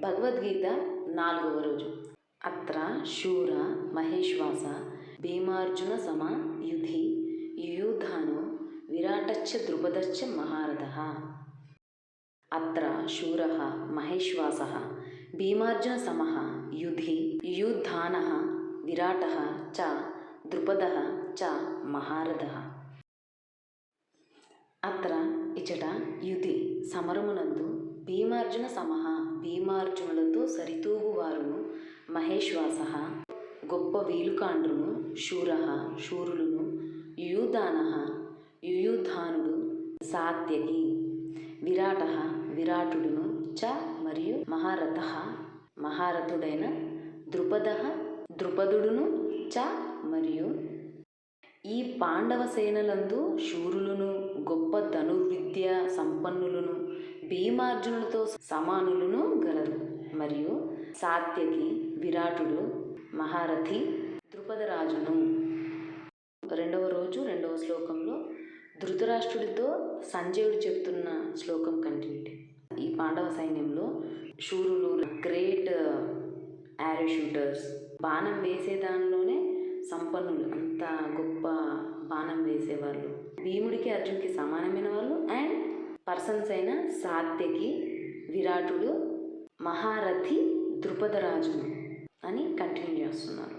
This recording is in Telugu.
భగవద్గీత 4వ రోజు. అత్ర శూర మహేశ్వాస భీమార్జున సమ యుధి యుయుధానో విరాటచ్చ ద్రుపదశ్చ మహారథః. అత్ర శూరః మహేశ్వాసః భీమార్జున సమః యుధి యుయుధానః విరాటః చ ద్రుపదః చ మహారథః. అత్ర ఇచట యుధి సమరమునందు భీమార్జున సమః భీమార్జునులతో సరితూగు వారును, మహేశ్వాసః గొప్ప వీలుకాండ్రును, శూరః శూరులును, యుయుధానః యుయుధానుడు, సాత్యకి విరాటః విరాటుడును, చ మరియు మహారథః మహారథుడైన ద్రుపదః ద్రుపదుడును, చ మరియు ఈ పాండవ సేనలందు శూరులను, గొప్ప ధనుర్విద్య సంపన్నులను, భీమార్జునులతో సమానులను గలరు. మరియు సాత్యకి విరాటుడు, మహారథి ద్రుపదరాజును. 2వ రోజు 2వ శ్లోకంలో ధృతరాష్ట్రుడితో సంజయుడు చెప్తున్న శ్లోకం కంటిన్యూటీ. ఈ పాండవ సైన్యంలో శూరులు గ్రేట్ యారో షూటర్స్, బాణం వేసే దానిలోనే సంపన్నులు, అంత గొప్ప బాణం వేసేవాళ్ళు, భీముడికి అర్జున్కి సమానమైన వాళ్ళు. అండ్ పర్సన్స్ అయిన సాత్యకి విరాటుడు, మహారథి ద్రుపదరాజును అని కంటిన్యూ చేస్తున్నారు.